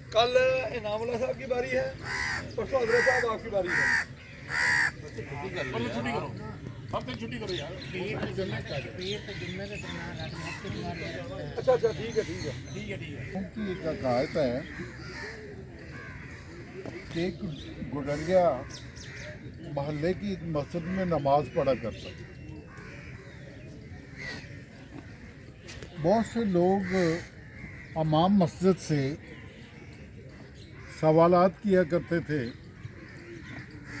कल इनामुल्लाह साहब की बारी है, परसों हजरत साहब आपकी बारी है। छुट्टी करो, हफ्ते छुट्टी करो यार। अच्छा अच्छा, ठीक है ठीक है। उनकी एक हकायत है कि एक गुडरिया मोहल्ले की एक मस्जिद में नमाज पढ़ा करता था। बहुत से लोग इमाम मस्जिद से सवालात किया करते थे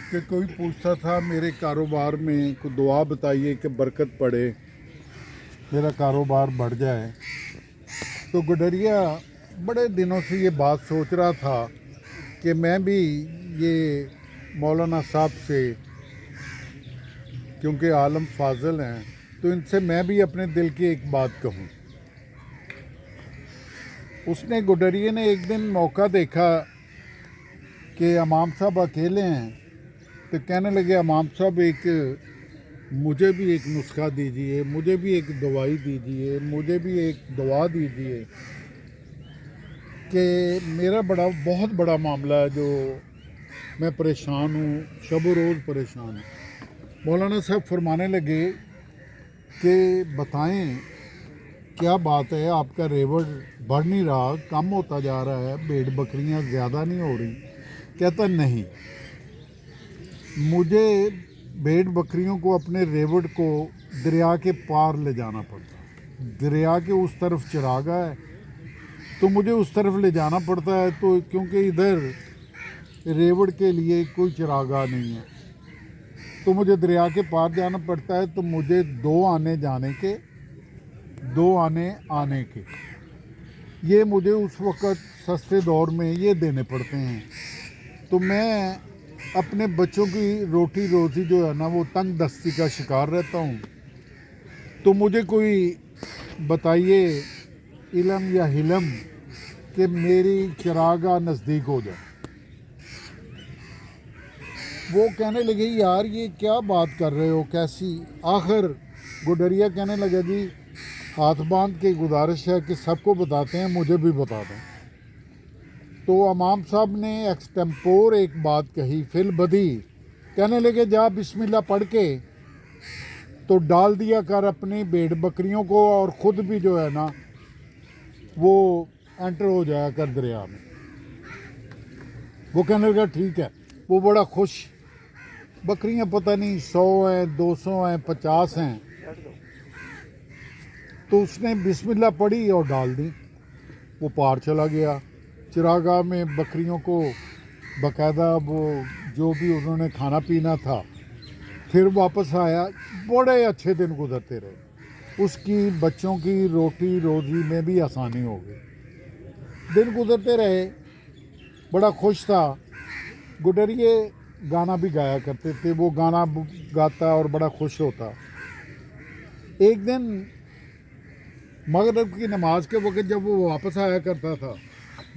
कि कोई पूछता था मेरे कारोबार में कोई दुआ बताइए कि बरकत पड़े, मेरा कारोबार बढ़ जाए। तो गुडरिया बड़े दिनों से ये बात सोच रहा था कि मैं भी ये मौलाना साहब से, क्योंकि आलम फाजिल हैं, तो इनसे मैं भी अपने दिल की एक बात कहूँ। उसने गुडरिया ने एक दिन मौका देखा कि इमाम साहब अकेले हैं, तो कहने लगे इमाम साहब मुझे भी एक नुस्खा दीजिए, मुझे भी एक दवाई दीजिए, मुझे भी एक दुआ दीजिए कि मेरा बहुत बड़ा मामला है, जो मैं परेशान हूँ, शब रोज़ परेशान हूँ। मौलाना साहब फरमाने लगे कि बताएं क्या बात है, आपका रेवड़ बढ़ नहीं रहा, कम होता जा रहा है, भेड़ बकरियां ज़्यादा नहीं हो रही? कहता नहीं, मुझे भेड़ बकरियों को अपने रेवड़ को दरिया के पार ले जाना पड़ता है। दरिया के उस तरफ चरागा है तो मुझे उस तरफ ले जाना पड़ता है, तो क्योंकि इधर रेवड़ के लिए कोई चरागा नहीं है तो मुझे दरिया के पार जाना पड़ता है। तो मुझे 2 आने जाने के, 2 आने आने के, ये मुझे उस वक़्त सस्ते दौर में ये देने पड़ते हैं। तो मैं अपने बच्चों की रोटी रोज़ी जो है ना, वो तंग दस्ती का शिकार रहता हूँ। तो मुझे कोई बताइए इल्म या हिलम कि मेरी चरागा नज़दीक हो जाए। वो कहने लगे यार ये क्या बात कर रहे हो, कैसी? आखिर गुडरिया कहने लगा जी हाथ बांध के गुजारिश है कि सबको बताते हैं, मुझे भी बता दें। तो इमाम साहब ने एक्सटेम्पोर एक बात कही, फिल बदी, कहने लगे जा बिस्मिल्लाह पढ़ के तो डाल दिया कर अपनी भेड़ बकरियों को, और ख़ुद भी जो है ना वो एंटर हो जाया कर दरिया में। वो कहने लगा ठीक है। वो बड़ा खुश, बकरियां पता नहीं 100 हैं, 200 हैं, 50 हैं। तो उसने बिस्मिल्लाह पढ़ी और डाल दी, वो पार चला गया। चिरागा में बकरियों को बाकायदा वो जो भी उन्होंने खाना पीना था, फिर वापस आया। बड़े अच्छे दिन गुजरते रहे, उसकी बच्चों की रोटी रोज़ी में भी आसानी हो गई। दिन गुजरते रहे, बड़ा खुश था। गुडरिए गाना भी गाया करते थे, वो गाना गाता और बड़ा खुश होता। एक दिन मगरिब की नमाज के वक्त जब वो वापस आया करता था,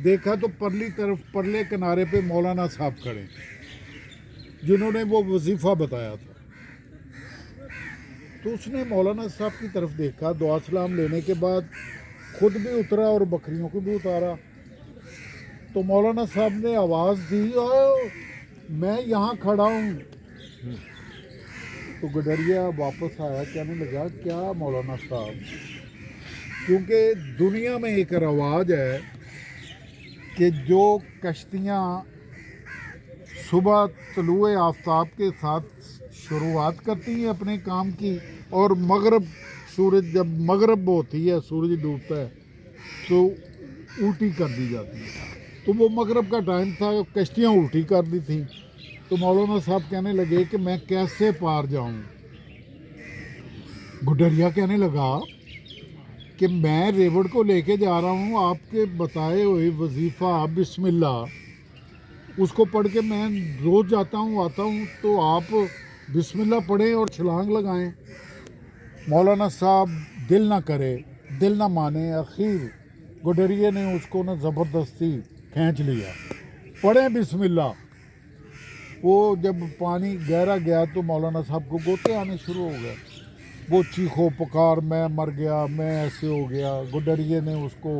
देखा तो परले किनारे पे मौलाना साहब खड़े, जिन्होंने वो वजीफ़ा बताया था। तो उसने मौलाना साहब की तरफ देखा, दुआ सलाम लेने के बाद खुद भी उतरा और बकरियों को भी उतारा। तो मौलाना साहब ने आवाज़ दी, ओ मैं यहाँ खड़ा हूँ। तो गुडरिया वापस आया, कहने लगा क्या मौलाना साहब, क्योंकि दुनिया में एक रवाज है कि जो कश्तियाँ सुबह तलुए आफ्ताब के साथ शुरुआत करती हैं अपने काम की, और मगरब सूरज जब मगरब होती है, सूरज डूबता है, तो उल्टी कर दी जाती है। तो वो मगरब का टाइम था, कश्तियाँ उल्टी कर दी थी। तो मौलाना साहब कहने लगे कि मैं कैसे पार जाऊं? गुडरिया कहने लगा कि मैं रेवड़ को लेके जा रहा हूं, आपके बताए हुए वजीफ़ा बिस्मिल्लाह, उसको पढ़ के मैं रोज़ जाता हूं आता हूं, तो आप बिस्मिल्लाह पढ़ें और छलांग लगाएं। मौलाना साहब दिल ना करे, दिल ना माने, आखिर गुडरिया ने उसको ना ज़बरदस्ती खींच लिया, पढ़ें बिस्मिल्लाह। वो जब पानी गहरा गया तो मौलाना साहब को गोते आने शुरू हो गए। वो चीखो पुकार, मैं मर गया, मैं ऐसे हो गया। गुडरिया ने उसको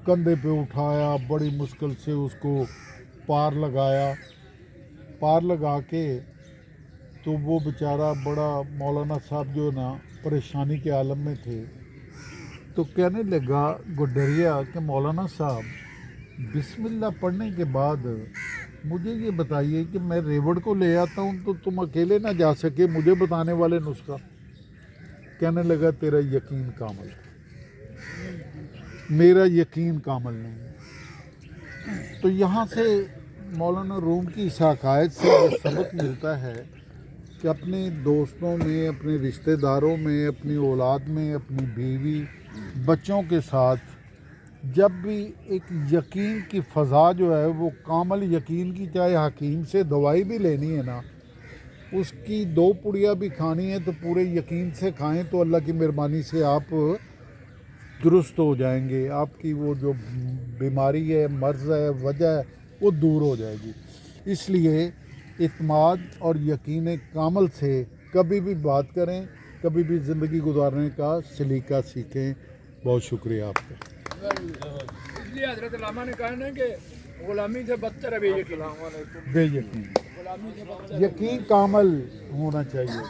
कंधे पे उठाया, बड़ी मुश्किल से उसको पार लगाया। पार लगा के तो वो बेचारा बड़ा, मौलाना साहब जो ना परेशानी के आलम में थे, तो कहने लगा गुडरिया कि मौलाना साहब बिस्मिल्लाह पढ़ने के बाद मुझे ये बताइए कि मैं रेवड़ को ले आता हूँ तो तुम अकेले ना जा सके, मुझे बताने वाले नुस्खा। कहने लगा तेरा यकीन कामिल है, मेरा यकीन कामिल नहीं है। तो यहाँ से मौलाना रूम की इस हकायत से ये सबक मिलता है कि अपने दोस्तों में, अपने रिश्तेदारों में, अपनी औलाद में, अपनी बीवी बच्चों के साथ जब भी एक यकीन की फ़ज़ा जो है वो कामिल यकीन की, चाहे हकीम से दवाई भी लेनी है ना, उसकी 2 पुड़िया भी खानी है तो पूरे यकीन से खाएं तो अल्लाह की मेहरबानी से आप दुरुस्त हो जाएंगे। आपकी वो जो बीमारी है, मर्ज़ है, वजह है, वो दूर हो जाएगी। इसलिए इत्माद और यकीन कामिल से कभी भी बात करें, कभी भी ज़िंदगी गुजारने का सलीका सीखें। बहुत शुक्रिया आपका। इसलिए हजरत लामा ने कहा ना कि गुलामी से बदतर है बेयकीन। बेयकीन, गुलामी से बदतर यकीन कामिल होना चाहिए।